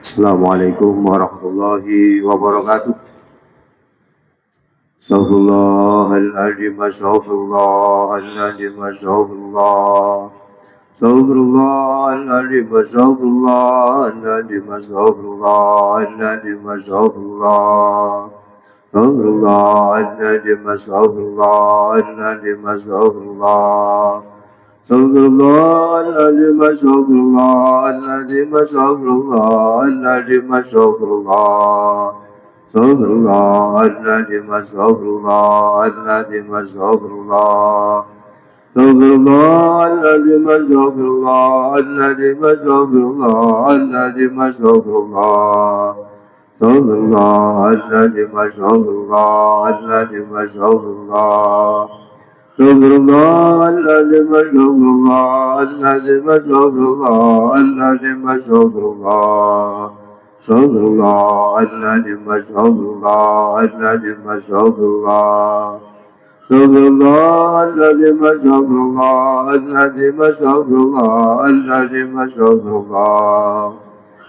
Assalamualaikum warahmatullahi wabarakatuh. Astaghfirullahaladzim, astaghfirullahaladzim, astaghfirullah. Astaghfirullahaladzim, astaghfirullahaladzim, astaghfirullahaladzim, astaghfirullah. Astaghfirullahaladzim, astaghfirullahaladzim, astaghfirullah. Astaghfirullahaladzim, astaghfirullahaladzim, astaghfirullahaladzim, astaghfirullah. Astaghfirullahaladzim, astaghfirullahaladzim, astaghfirullah. Astaghfirullahaladzim, astaghfirullahaladzim, astaghfirullahaladzim, astaghfirullah. Astaghfirullahaladzim, astaghfirullahaladzim, astaghfirullah. Astaghfirullahaladzim, astaghfirullahaladzim, astaghfirullahaladzim, astaghfirullah. Astaghfirullahaladzim, astaghfirullahaladzim, astaghfirullah. Astaghfirullahaladzim, astaghfirullahaladzim, astaghfirullahaladzim, astaghfirullah.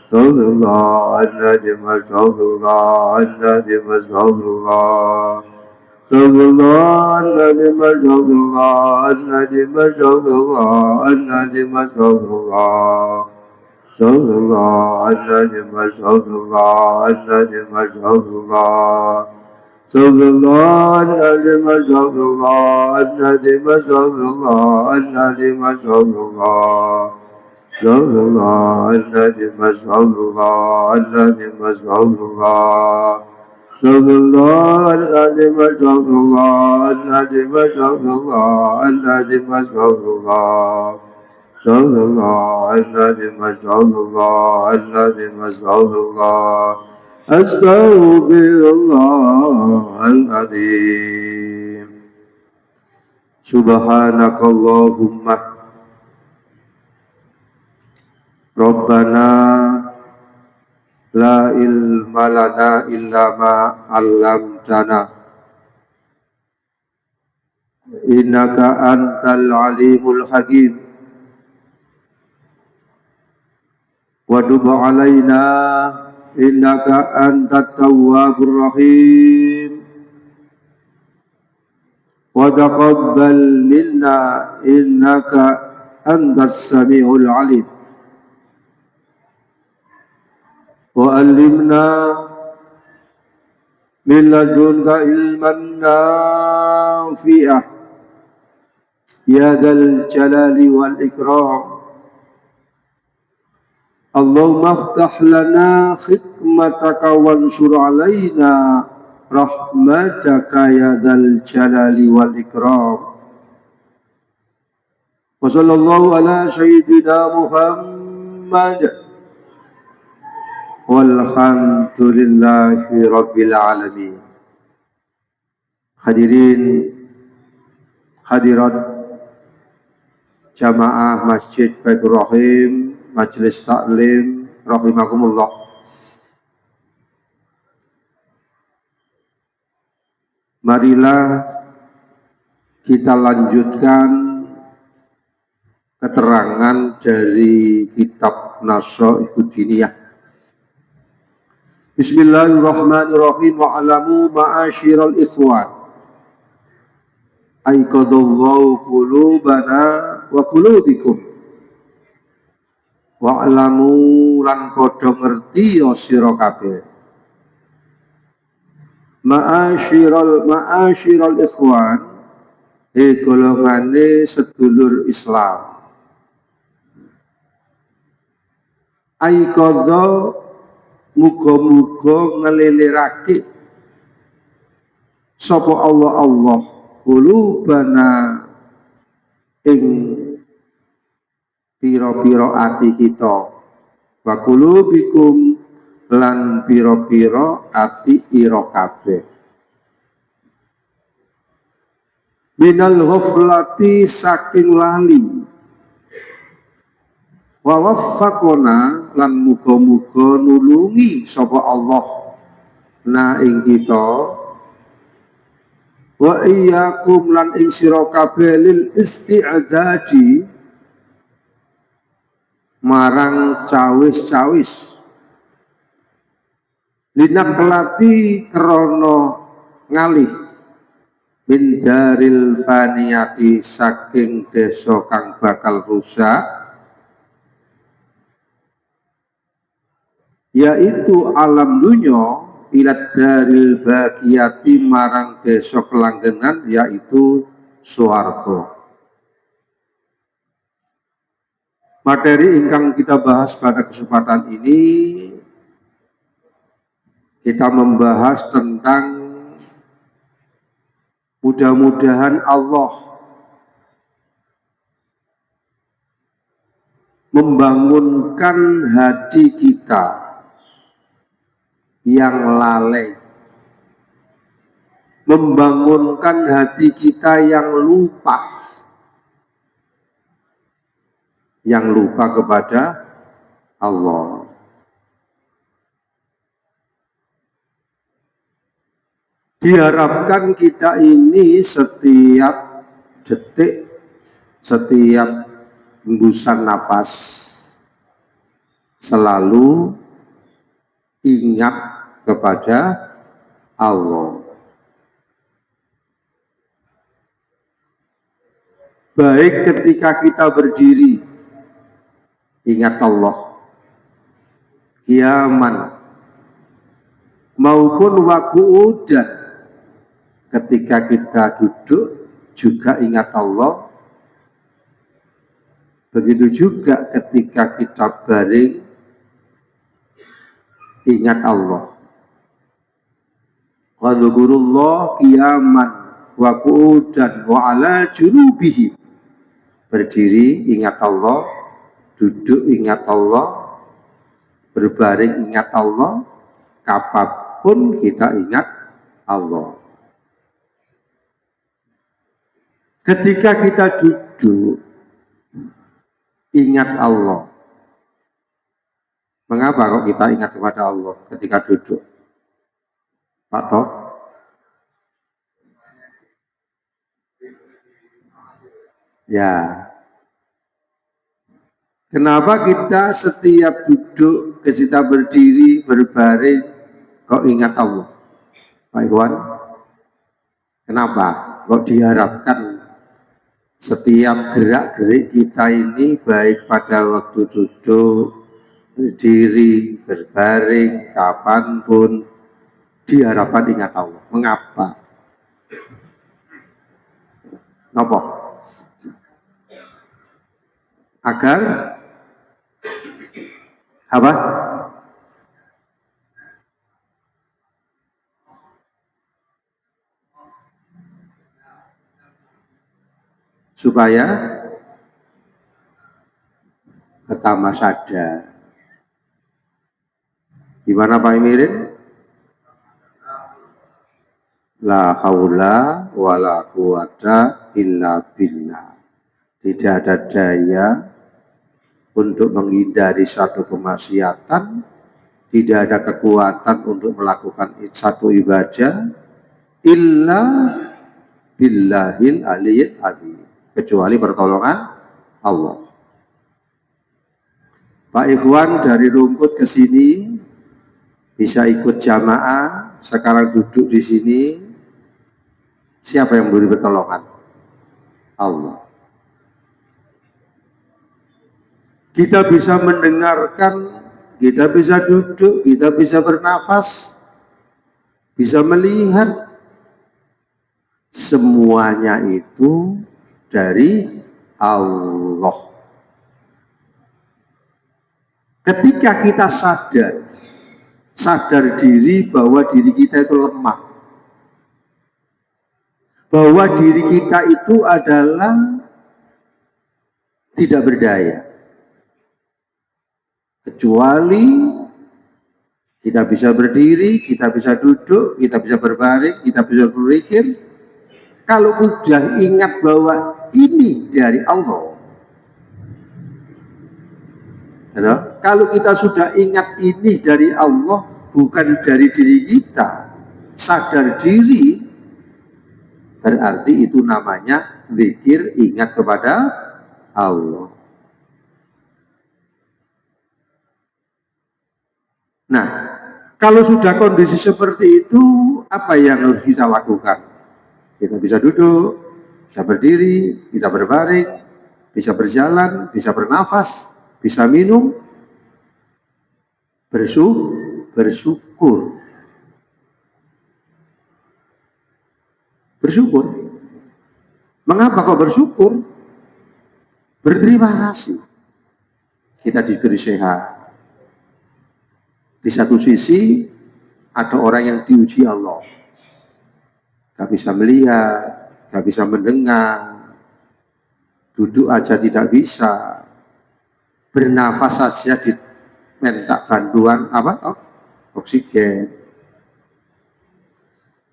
Astaghfirullahaladzim, astaghfirullahaladzim, astaghfirullah. Astaghfirullahaladzim, astaghfirullahaladzim, astaghfirullahaladzim, astaghfirullah. Astaghfirullahaladzim, astaghfirullahaladzim, astaghfirullah. Astaghfirullahaladzim, astaghfirullahaladzim, astaghfirullahaladzim, astaghfirullah. Astaghfirullahaladzim, astaghfirullahaladzim, astaghfirullah. Astaghfirullahaladzim, astaghfirullahaladzim, astaghfirullahaladzim, astaghfirullah. Astaghfirullahaladzim, astaghfirullahaladzim, astaghfirullah. Astaghfirullahaladzim. Subhanakallahumma Rabbana la ilma lana illa ma 'allamtana innaka antal alimul hakim wa tub 'alaina innaka antat tawwabur rahim wa taqabbal minna innaka antas samiul alim wa 'allimna min ladunka ilman nafi'ah ya dzal jalali wal ikram. Allahumma aftah lana hikmataka wansur alaina rahmataka ya dzal jalali wal ikram. Wa sallallahu ala sayyidina Muhammad walhamdulillahi rabbil alamin. Hadirin hadirat jamaah Masjid Baitur Rahim, Majelis Taklim rahimakumullah. Marilah kita lanjutkan keterangan dari kitab Nasaihud Diniyah. Bismillahirrahmanirrahim. Wa'alamu ma'asyiral ikhwan aiqadallahu qulubana wa qulubikum. Wa'alamu lan padha ngerti ya sira kabeh. Ma'asyiral ikhwan golongane sedulur Islam. Aiqadha muga-muga ngelilirake sapa Allah qulubana ing pira-pira ati kita wa qulubikum lan pira-pira ati ira kabeh minal ghaflati saking lali wa waffaqona lan muga-muga nulungi sapa Allah na ing kita wa iyyakum lan ing sira kabeh lil isti'dadi marang cawis-cawis linaklati krono ngalih min daril faniyati saking desa kang bakal rusak, yaitu alam dunya ilat daril baqiyati marang desa kelanggenan yaitu swarga. Materi ingkang kita bahas pada kesempatan ini, kita membahas tentang mudah-mudahan Allah membangunkan hati kita yang lalai, membangunkan hati kita yang lupa kepada Allah. Diharapkan kita ini setiap detik, setiap hembusan nafas selalu ingat kepada Allah. Baik ketika kita berdiri, ingat Allah. Qiyaman maupun waqu'udan, ketika kita duduk juga ingat Allah. Begitu juga ketika kita baring, ingat Allah. Wa dzkurullah qiyaman wa qu'udan wa ala junubihim. Berdiri ingat Allah, duduk ingat Allah, berbaring ingat Allah, kapanpun kita ingat Allah. Ketika kita duduk ingat Allah. Mengapa kok kita ingat kepada Allah ketika duduk? Pak Tok? Ya. Kenapa kita setiap duduk, ketika berdiri, berbaring, kok ingat Allah? Pak Iwan? Kenapa? Kok diharapkan setiap gerak-gerik kita ini, baik pada waktu duduk, berdiri, berbaring, kapanpun, diharapkan ingat Allah. Mengapa? Kenapa? Agar apa? Supaya pertama sadar. Gimana Pak Imirin? La haula wala quwata illa billah. Tidak ada daya untuk menghindari satu kemaksiatan, tidak ada kekuatan untuk melakukan satu ibadah illa billahil aliyyil azim, kecuali pertolongan Allah. Pak Ikhwan dari Rungkut ke sini bisa ikut jamaah, sekarang duduk di sini. Siapa yang beri pertolongan? Allah. Kita bisa mendengarkan, kita bisa duduk, kita bisa bernafas, bisa melihat. Semuanya itu dari Allah. Ketika kita sadar diri bahwa diri kita itu lemah, bahwa diri kita itu adalah tidak berdaya, kecuali kita bisa berdiri, kita bisa duduk, kita bisa berbaring, kita bisa berpikir. Kalau sudah ingat bahwa ini dari Allah, kalau kita sudah ingat ini dari Allah, bukan dari diri kita, sadar diri, berarti itu namanya zikir, ingat kepada Allah. Nah, kalau sudah kondisi seperti itu, apa yang harus kita lakukan? Kita bisa duduk, bisa berdiri, bisa berbaring, bisa berjalan, bisa bernafas, bisa minum, bersyukur. Bersyukur. Mengapa kok bersyukur? Berterima kasih. Kita diberi sehat. Di satu sisi, ada orang yang diuji Allah. Gak bisa melihat, gak bisa mendengar, duduk aja tidak bisa, bernafas saja diminta bantuan oksigen.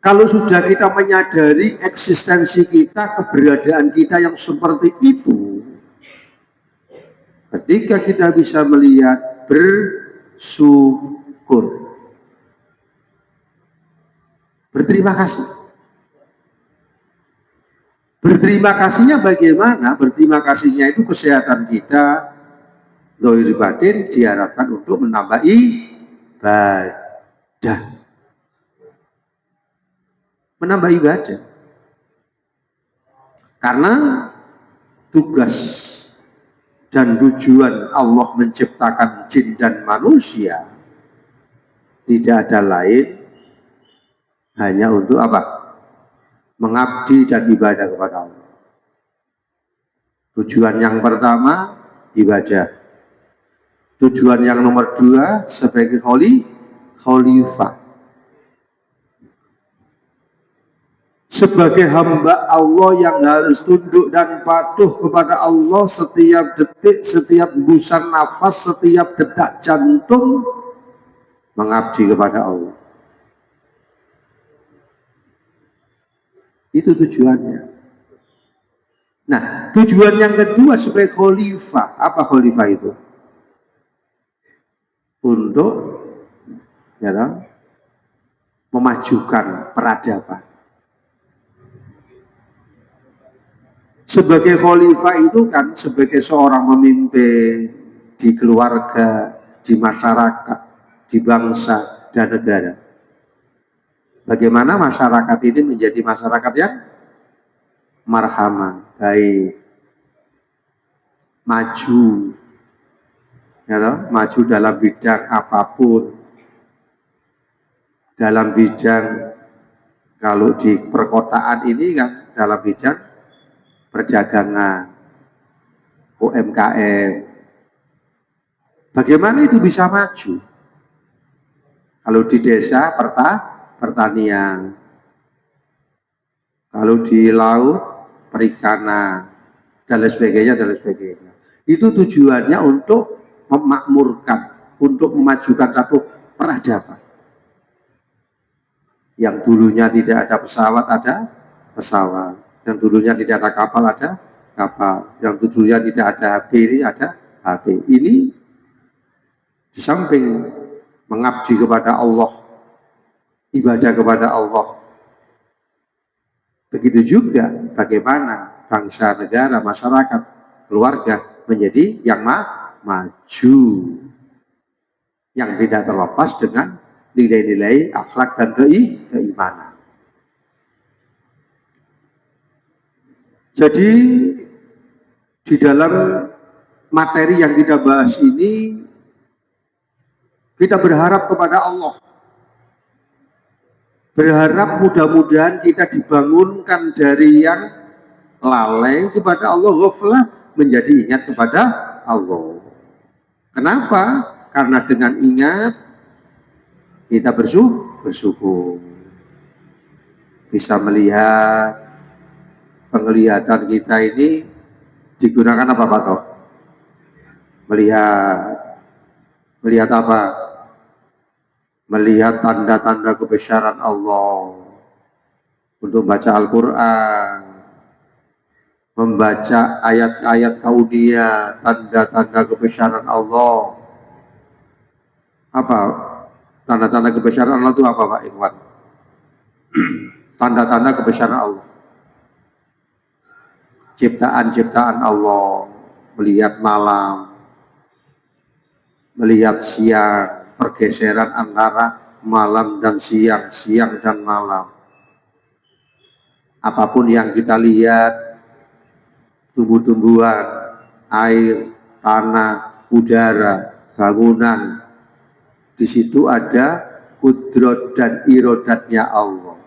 Kalau sudah kita menyadari eksistensi kita, keberadaan kita yang seperti itu, ketika kita bisa melihat, bersyukur, berterima kasih. Berterima kasihnya bagaimana? Berterima kasihnya itu kesehatan kita, zahir batin diharapkan untuk menambah ibadah. Menambah ibadah. Karena tugas dan tujuan Allah menciptakan jin dan manusia tidak ada lain hanya untuk apa? Mengabdi dan ibadah kepada Allah. Tujuan yang pertama ibadah. Tujuan yang nomor dua sebagai khalifah. Sebagai hamba Allah yang harus tunduk dan patuh kepada Allah setiap detik, setiap hembusan nafas, setiap detak jantung, mengabdi kepada Allah. Itu tujuannya. Nah, tujuan yang kedua sebagai khalifah. Apa khalifah itu? Untuk memajukan peradaban. Sebagai khalifah itu kan sebagai seorang pemimpin di keluarga, di masyarakat, di bangsa dan negara. Bagaimana masyarakat ini menjadi masyarakat yang marhamah, baik, maju, maju dalam bidang apapun, dalam bidang kalau di perkotaan ini kan dalam bidang perdagangan, UMKM. Bagaimana itu bisa maju? Kalau di desa pertanian, kalau di laut perikanan, dan lain sebagainya, dan lain sebagainya. Itu tujuannya untuk memakmurkan, untuk memajukan satu peradaban. Yang dulunya tidak ada pesawat, ada pesawat. Yang dulunya tidak ada kapal, ada kapal. Yang dulunya tidak ada HP, ada HP. Ini di samping mengabdi kepada Allah, ibadah kepada Allah, begitu juga bagaimana bangsa, negara, masyarakat, keluarga menjadi yang maju, yang tidak terlepas dengan nilai-nilai akhlak dan keimanan. Jadi di dalam materi yang kita bahas ini, kita berharap kepada Allah. Berharap mudah-mudahan kita dibangunkan dari yang lalai kepada Allah, ghaflah menjadi ingat kepada Allah. Kenapa? Karena dengan ingat kita bersyukur. Bisa melihat, penglihatan kita ini digunakan apa Pak Tok? Melihat apa? Melihat tanda-tanda kebesaran Allah, untuk baca Al-Quran, membaca ayat-ayat kauniyah, tanda-tanda kebesaran Allah. Apa tanda-tanda kebesaran Allah itu apa Pak Ikhwan? Tanda-tanda kebesaran Allah, ciptaan-ciptaan Allah, melihat malam, melihat siang, pergeseran antara malam dan siang, siang dan malam. Apapun yang kita lihat, tumbuh-tumbuhan, air, tanah, udara, bangunan, di situ ada kudrat dan irodatnya Allah.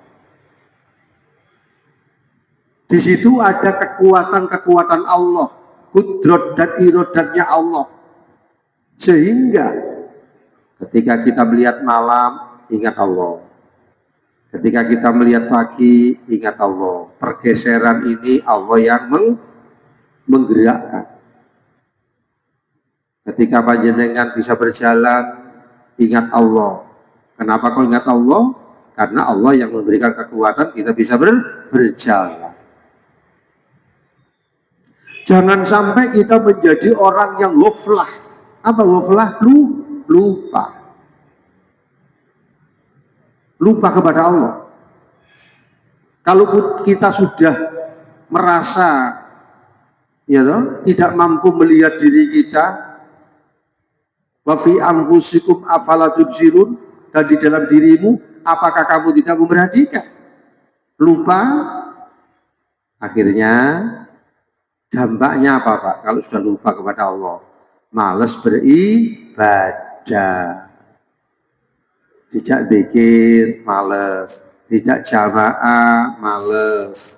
Di situ ada kekuatan-kekuatan Allah, kudrat dan irodatnya Allah. Sehingga ketika kita melihat malam, ingat Allah. Ketika kita melihat pagi, ingat Allah. Pergeseran ini Allah yang menggerakkan. Ketika panjenengan bisa berjalan, ingat Allah. Kenapa kau ingat Allah? Karena Allah yang memberikan kekuatan kita bisa berjalan. Jangan sampai kita menjadi orang yang ghaflah. Apa ghaflah? Lupa. Lupa kepada Allah. Kalau kita sudah merasa tidak mampu melihat diri kita, wa fi anfusikum afala tubsirun, dan di dalam dirimu apakah kamu tidak memperhatikan? Lupa, akhirnya dampaknya apa Pak? Kalau sudah lupa kepada Allah, malas beribadah. Tidak zikir, males. Tidak jamaah, males.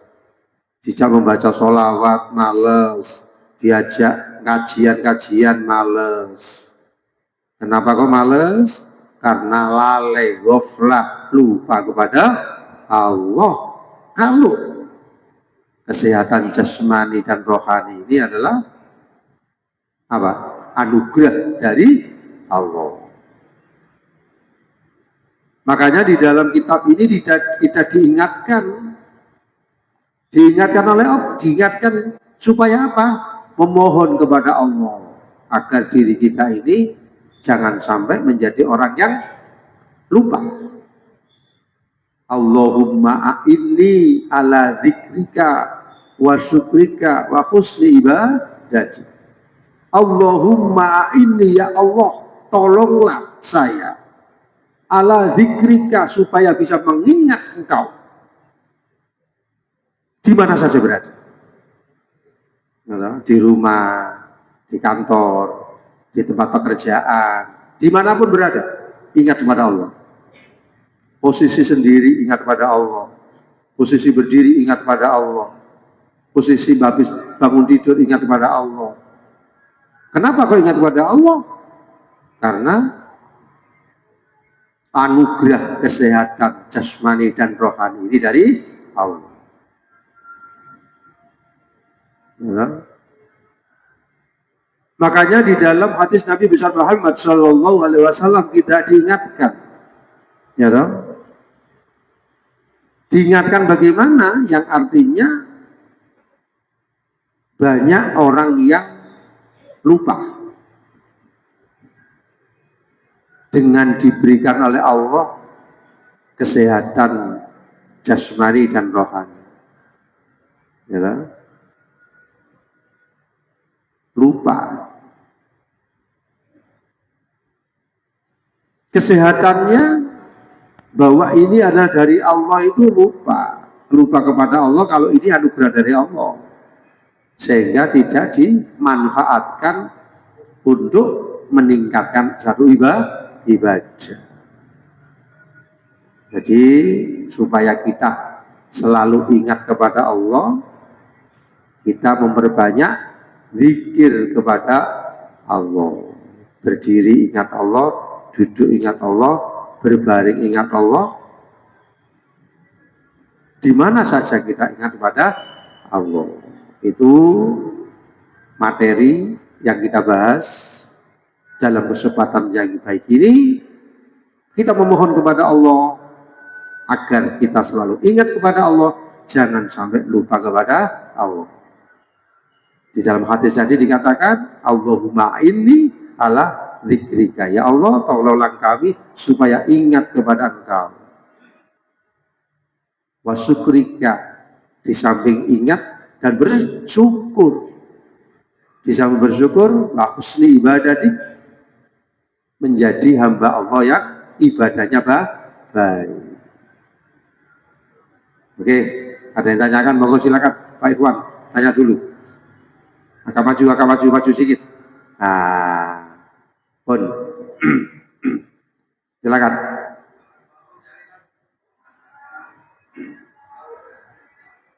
Tidak membaca sholawat, males. Diajak kajian-kajian, males. Kenapa kok males? Karena lalai, ghaflah, lupa kepada Allah. Kalau kesehatan jasmani dan rohani ini adalah apa? Anugerah dari Allah. Makanya di dalam kitab ini kita diingatkan oleh Allah, diingatkan supaya apa? Memohon kepada Allah agar diri kita ini jangan sampai menjadi orang yang lupa. Allahumma a'inni ala dzikrika wa syukrika wa husni ibadati. Allahumma a'inni, ya Allah, tolonglah saya ala dzikrika, supaya bisa mengingat Engkau di mana saja berada. Di rumah, di kantor, di tempat pekerjaan, dimanapun berada, ingat kepada Allah. Posisi sendiri ingat kepada Allah, posisi berdiri ingat kepada Allah, posisi habis bangun tidur ingat kepada Allah. Kenapa kau ingat kepada Allah? Karena anugerah kesehatan jasmani dan rohani ini dari Allah. Ya. Makanya di dalam hadis Nabi besar Muhammad Shallallahu Alaihi Wasallam kita diingatkan, ya toh? Diingatkan bagaimana? Yang artinya banyak orang yang lupa dengan diberikan oleh Allah kesehatan jasmani dan rohani. Ya toh? Lupa. Kesehatannya bahwa ini adalah dari Allah itu lupa. Lupa kepada Allah kalau ini anugerah dari Allah. Sehingga tidak dimanfaatkan untuk meningkatkan satu ibadah. Jadi supaya kita selalu ingat kepada Allah, kita memperbanyak zikir kepada Allah. Berdiri ingat Allah, duduk ingat Allah, berbaring ingat Allah. Di mana saja kita ingat kepada Allah. Itu materi yang kita bahas dalam kesempatan yang baik ini. Kita memohon kepada Allah agar kita selalu ingat kepada Allah, jangan sampai lupa kepada Allah. Di dalam hadis tadi dikatakan, Allahumma inni ala dzikrika. Ya Allah, tolonglah kami supaya ingat kepada Engkau. Wa syukrika, di samping ingat dan bersyukur. Di samping bersyukur, wa husni ibadatik, menjadi hamba Allah yang ibadahnya baik. Oke, ada yang tanyakan, monggo silakan Pak Ikhwan, tanya dulu. Agak maju sedikit. Nah, pun silakan.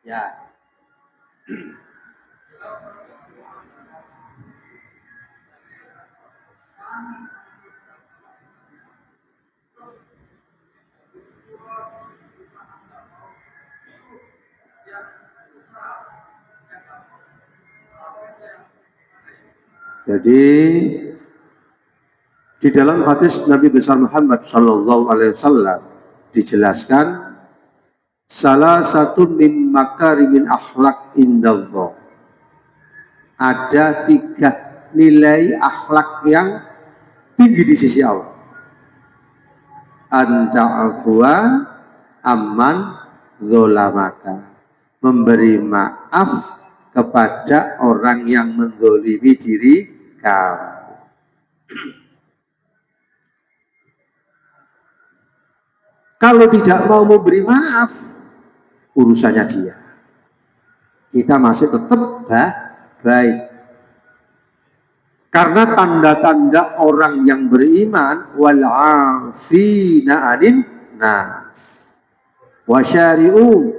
Ya. Jadi di dalam hadis Nabi besar Muhammad Sallallahu Alaihi Wasallam dijelaskan salah satu min makarimin akhlak indallah, ada 3 nilai akhlak yang tinggi di sisi Allah. Anta'afwa amman zolamaka, memberi maaf kepada orang yang menzolimi diri kamu. Kalau tidak mau memberi maaf, urusannya dia. Kita masih tetap baik. Karena tanda-tanda orang yang beriman, wal'afina 'anil nas wasyari'u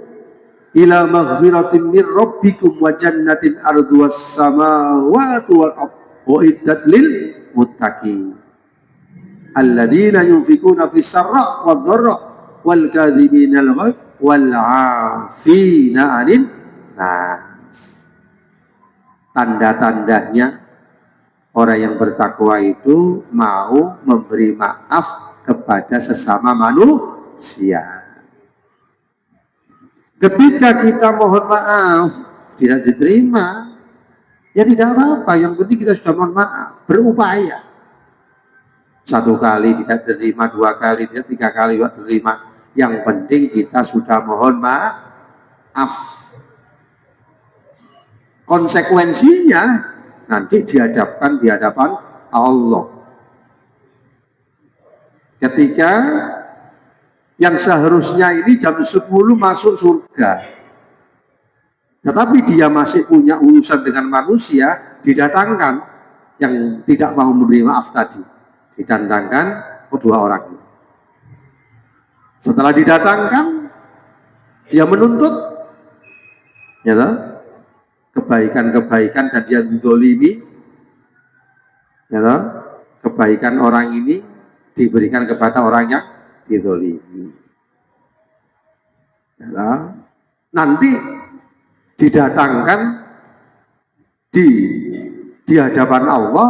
ila maghfiratin min rabbikum wa jannatin arduwas samawati wal ardh uiddat lil muttaqin alladzina yunfikuna fis sarra wad dharra wal kadhibina al ghaidh wal 'afina 'anil nas. Tanda-tandanya orang yang bertakwa itu mau memberi maaf kepada sesama manusia. Ketika kita mohon maaf tidak diterima, ya tidak apa-apa. Yang penting kita sudah mohon maaf, berupaya. 1 kali tidak terima, 2 kali tidak, 3 kali tidak terima. Yang penting kita sudah mohon maaf. Konsekuensinya nanti dihadapkan di hadapan Allah. Ketika yang seharusnya ini jam 10 masuk surga, tetapi dia masih punya urusan dengan manusia, didatangkan yang tidak mau memberi maaf tadi, didatangkan kedua orang ini. Setelah didatangkan, dia menuntut ya kebaikan-kebaikan dan dia mendolimi ya kebaikan orang ini diberikan kepada orang yang didolimi. Ya, nanti didatangkan di hadapan Allah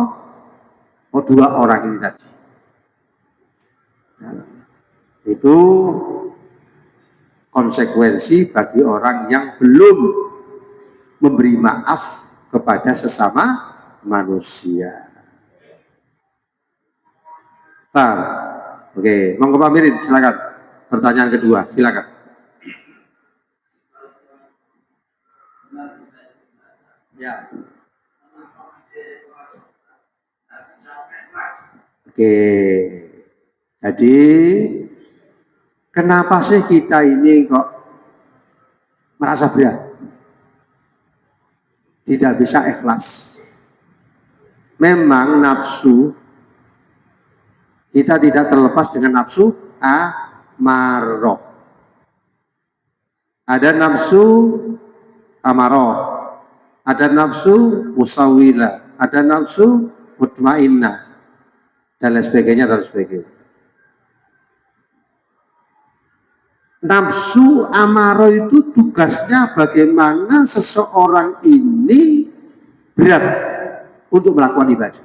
kedua orang ini tadi. Ya, itu konsekuensi bagi orang yang belum memberi maaf kepada sesama manusia. Paham? Oke, monggo Pak Mirin, silakan. Pertanyaan kedua, silakan. Ya. Oke. Jadi kenapa sih kita ini kok merasa berat? Tidak bisa ikhlas. Memang nafsu kita tidak terlepas dengan nafsu amarah. Ada nafsu amarah, ada nafsu musawila, ada nafsu mutmainnah, dan lain sebagainya, dan sebagainya. Nafsu amarah itu tugasnya bagaimana seseorang ini berat untuk melakukan ibadah.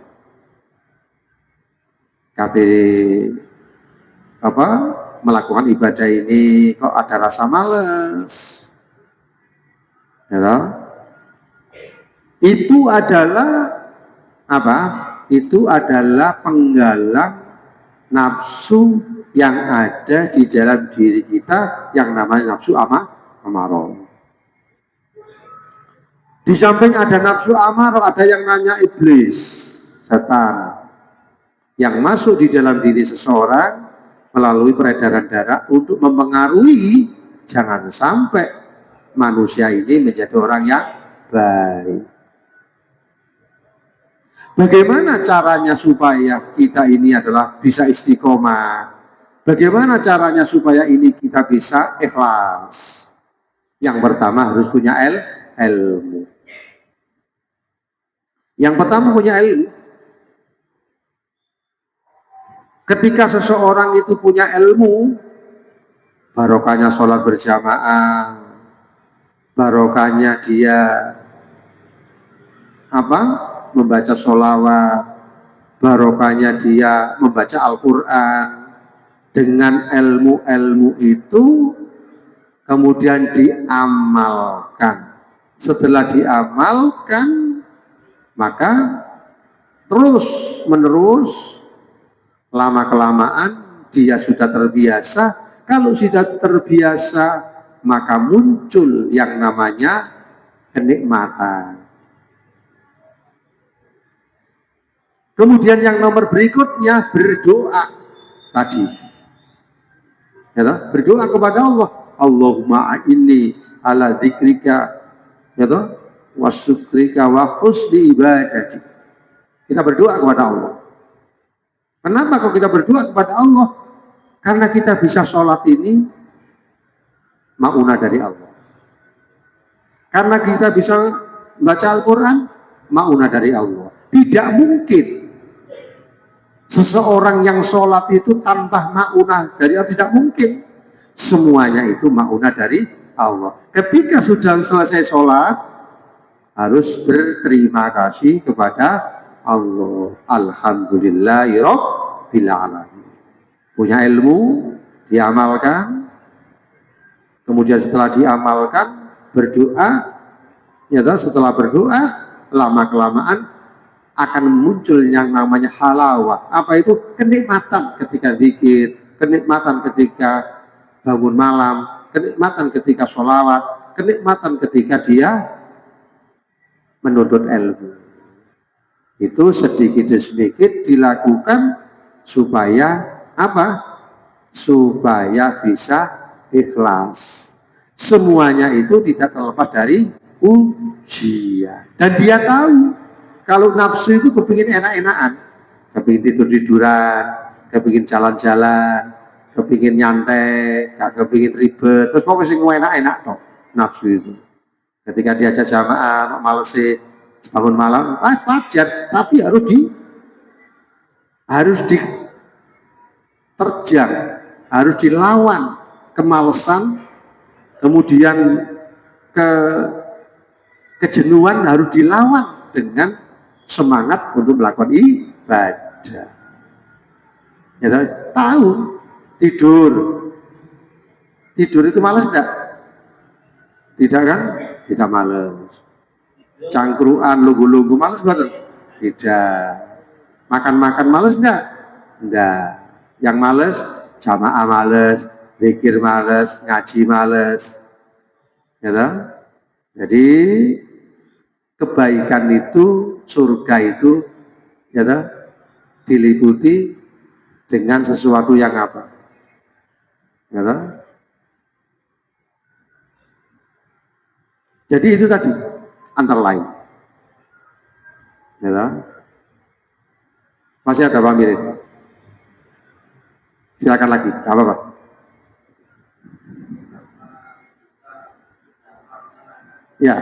Melakukan ibadah ini kok ada rasa males, ya, itu adalah apa? Itu adalah penggalang nafsu yang ada di dalam diri kita yang namanya nafsu amarah. Di samping ada nafsu amarah, ada yang nanya iblis, setan. yang masuk di dalam diri seseorang melalui peredaran darah untuk mempengaruhi jangan sampai manusia ini menjadi orang yang baik. Bagaimana caranya supaya kita ini adalah bisa istiqomah? Bagaimana caranya supaya ini kita bisa ikhlas? Yang pertama harus punya ilmu. Yang pertama punya ilmu. Ketika seseorang itu punya ilmu, barokahnya sholat berjamaah, barokahnya dia membaca sholawat, barokahnya dia membaca Al-Quran. Dengan ilmu-ilmu itu kemudian diamalkan. Setelah diamalkan, maka terus menerus lama-kelamaan dia sudah terbiasa. Kalau sudah terbiasa, maka muncul yang namanya kenikmatan. Kemudian yang nomor berikutnya berdoa tadi. Ya, berdoa kepada Allah. Allahumma inni ala dzikrika ya wa syukrika wa husni ibadati. Kita berdoa kepada Allah. Kenapa kalau kita berdoa kepada Allah? Karena kita bisa sholat ini maunah dari Allah. Karena kita bisa baca Al-Quran maunah dari Allah. Tidak mungkin seseorang yang sholat itu tanpa maunah dari Allah, tidak mungkin. Semuanya itu maunah dari Allah. Ketika sudah selesai sholat, harus berterima kasih kepada Allah. Alhamdulillahirabbil alamin. Punya ilmu, diamalkan. Kemudian setelah diamalkan, berdoa. Ya, setelah berdoa, lama-kelamaan akan muncul yang namanya halawah. Apa itu? Kenikmatan ketika zikir, kenikmatan ketika bangun malam, kenikmatan ketika sholawat, kenikmatan ketika dia menuntut ilmu. Itu sedikit demi sedikit dilakukan supaya apa? Supaya bisa ikhlas. Semuanya itu tidak terlepas dari ujian. Dan dia tahu kalau nafsu itu kepingin enak-enakan, kepingin tidur-tiduran, kepingin jalan-jalan, kepingin nyantai, gak kepingin ribet, terus pokoknya sing enak-enak toh nafsu itu. Ketika diajak jamaah, males bangun malam, wajar, tapi harus diterjang, harus dilawan kemalesan, kemudian kejenuhan harus dilawan dengan semangat untuk melakukan ibadah. Ya, tahu tidur itu malas enggak? Tidak kan? Tidak malas. Cangkruan, lugu-lugu malas betul? Tidak. Makan-makan malas enggak? Enggak. Yang malas jamaah malas, zikir malas, ngaji malas. Ya toh? Jadi kebaikan itu, surga itu ya toh, diliputi dengan sesuatu yang apa? Ya toh? Jadi itu tadi antara lain. Ya toh? Masih ada Pak Mirin? Silakan lagi, apa Pak? Ya.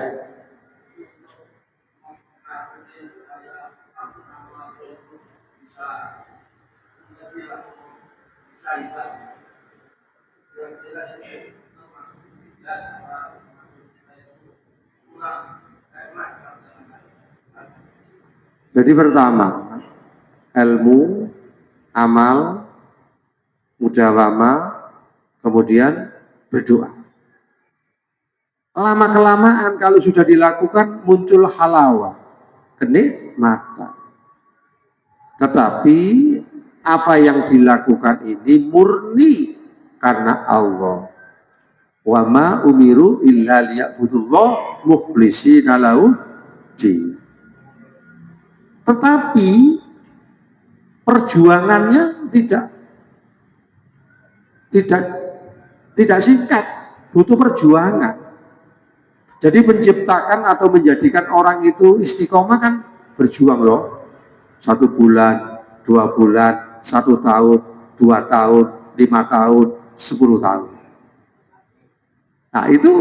Jadi pertama, ilmu, amal, mudawamah, kemudian berdoa. Lama-kelamaan kalau sudah dilakukan muncul halawah, kenikmatan. Tetapi apa yang dilakukan ini murni karena Allah. Wa ma umiru illa liya'budullah mukhlishina lahu din. Tetapi perjuangannya tidak singkat, butuh perjuangan. Jadi menciptakan atau menjadikan orang itu istiqomah kan berjuang loh. 1 bulan, 2 bulan, 1 tahun, 2 tahun, 5 tahun, 10 tahun. Nah itu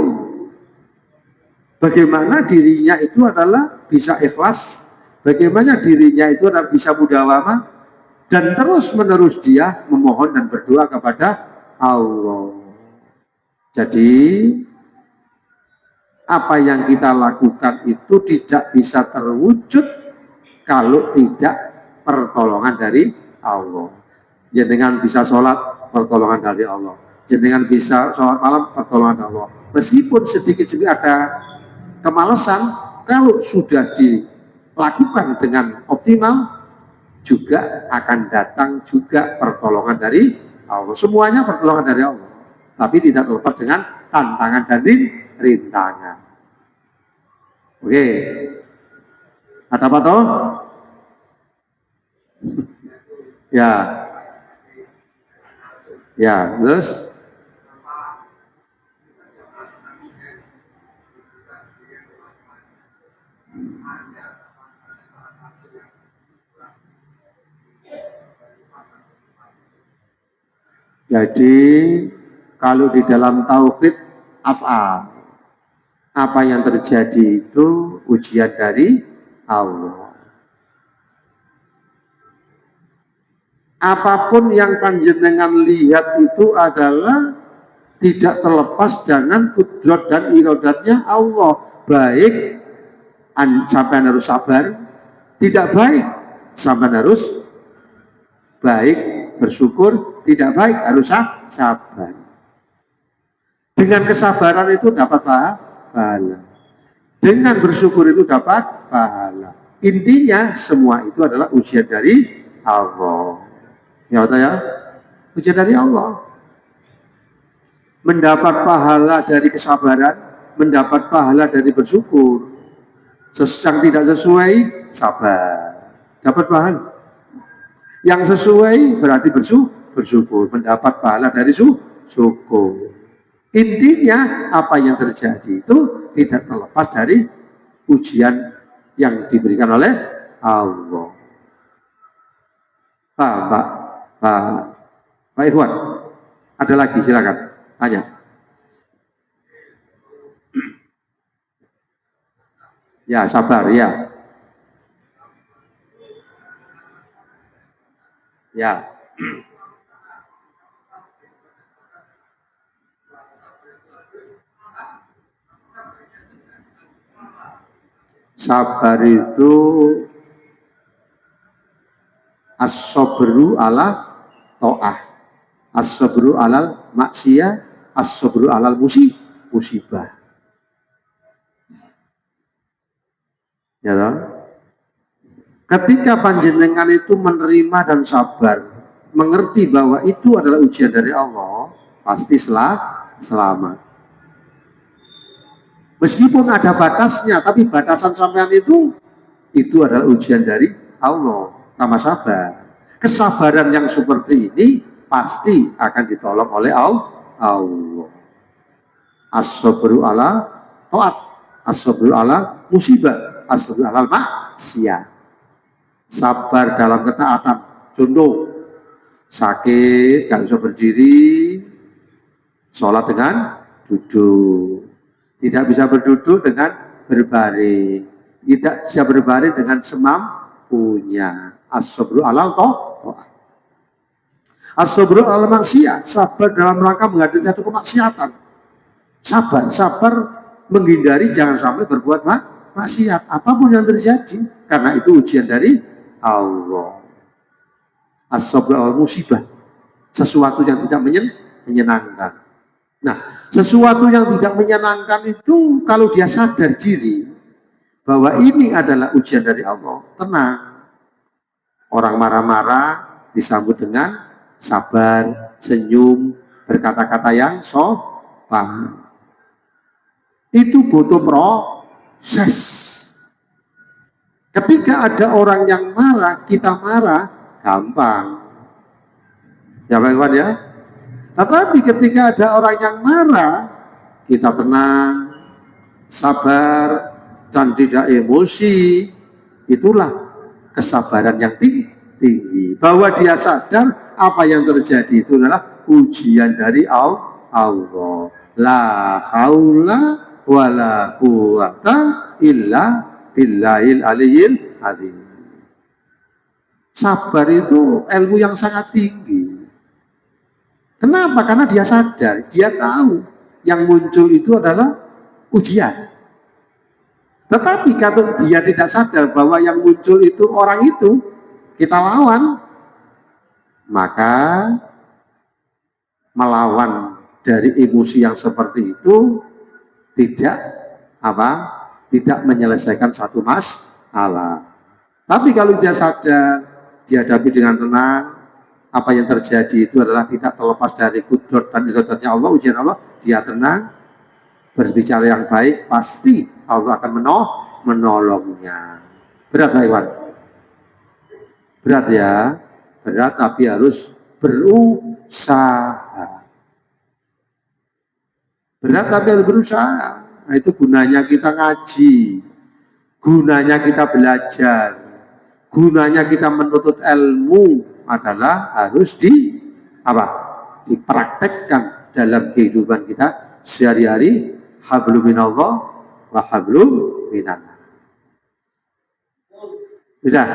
bagaimana dirinya itu adalah bisa ikhlas, bagaimana dirinya itu adalah bisa mudawamah, dan terus menerus dia memohon dan berdoa kepada Allah. Jadi apa yang kita lakukan itu tidak bisa terwujud kalau tidak pertolongan dari Allah. Jenengan bisa sholat, pertolongan dari Allah. Jenengan bisa sholat malam, pertolongan Allah. Meskipun sedikit-sedikit ada kemalasan, kalau sudah dilakukan dengan optimal, juga akan datang juga pertolongan dari Allah. Semuanya pertolongan dari Allah. Tapi tidak terlepas dengan tantangan dan rintangan. Oke. Ada apa toh? Ya. Ya, terus jadi kalau di dalam tauhid af'al, apa yang terjadi itu ujian dari Allah. Apapun yang panjenengan lihat itu adalah tidak terlepas dengan kudrat dan iradatnya Allah. Baik sampai harus sabar, tidak baik sampai harus baik bersyukur, tidak baik harus sabar. Dengan kesabaran itu dapat pahala. Dengan bersyukur itu dapat pahala. Intinya semua itu adalah ujian dari Allah. Ya, ujian dari Allah. Mendapat pahala dari kesabaran, mendapat pahala dari bersyukur. Yang tidak sesuai, sabar. Dapat pahala. Yang sesuai berarti bersyukur, mendapat pahala dari syukur. Intinya apa yang terjadi itu tidak terlepas dari ujian yang diberikan oleh Allah. Pak Ikhwan, ada lagi silakan tanya. Ya sabar ya. Ya. Sabar itu as-sabru ala ta'ah, as-sabru alal maksiyah, as-sabru alal musibah. Ya toh? Ketika panjenengan itu menerima dan sabar, mengerti bahwa itu adalah ujian dari Allah, pasti selamat. Meskipun ada batasnya, tapi batasan sampean itu adalah ujian dari Allah. Tambah sabar. Kesabaran yang seperti ini pasti akan ditolong oleh Allah. As-sabru ala ta'at, as-sabru ala musibah, as-sabru ala maksiyah. Sabar dalam ketaatan. Contoh, sakit, gak bisa berdiri, sholat dengan duduk. Tidak bisa berduduk dengan berbaring. Tidak bisa berbaring dengan semampunya. As-sabru alal ta'at. As-sabru alal maksiyah. Sabar dalam rangka menghadapi satu kemaksiatan. Sabar menghindari jangan sampai berbuat maksiat. Apapun yang terjadi. Karena itu ujian dari Allah. As-sabru alal musibah. Sesuatu yang tidak menyenangkan. Nah, sesuatu yang tidak menyenangkan itu kalau dia sadar diri bahwa ini adalah ujian dari Allah, tenang. Orang marah-marah disambut dengan sabar, senyum, berkata-kata yang sopan. Itu butuh proses. Ketika ada orang yang marah, kita marah, gampang. Ya Pak Iwan ya. Tetapi ketika ada orang yang marah, kita tenang, sabar, dan tidak emosi. Itulah kesabaran yang tinggi. Bahwa dia sadar apa yang terjadi itu adalah ujian dari Allah. La haula wala quwata illa billahil aliyil azim. Sabar itu ilmu yang sangat tinggi. Kenapa? Karena dia sadar, dia tahu yang muncul itu adalah ujian. Tetapi kalau dia tidak sadar bahwa yang muncul itu orang itu, kita lawan, maka melawan dari emosi yang seperti itu tidak menyelesaikan satu masalah. Tapi kalau dia sadar, dihadapi dengan tenang, apa yang terjadi itu adalah tidak terlepas dari kudrat dan iradatnya Allah, ujian Allah, dia tenang, berbicara yang baik, pasti Allah akan menolongnya. Berat Pak Iwan? Berat ya, berat tapi harus berusaha. Berat tapi harus berusaha. Nah, itu gunanya kita ngaji, gunanya kita belajar, gunanya kita menuntut ilmu adalah harus dipraktekkan dalam kehidupan kita sehari-hari. Hablum minallah wa hablum minannas. Sudah.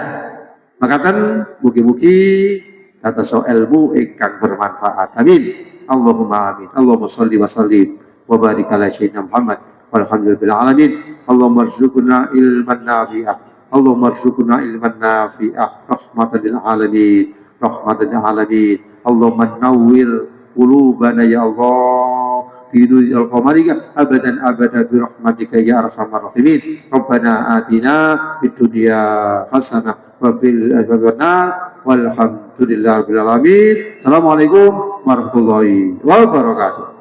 Makatan mugi-mugi kata so ilmu ingkang bermanfaat. Amin. Allahumma amin. Allahumma sholli wa sallim wa barik ala sayyidina Muhammad walhamdulillahil alamin. Allahumma arzuqna ilman nafi'ah. Allahumma arzuqna ilman nafi'ah rahmatan lil alamin. Rahmatan lil alamin. Allahumma nawwir qulubana ya Allah fi nuril qamarika abadan abada bi rahmatika ya arhamar rahimin. Rabbana atina fid dunya hasanah wa fil akhirati hasanah walhamdulillahirabbil alamin. Assalamualaikum warahmatullahi wabarakatuh.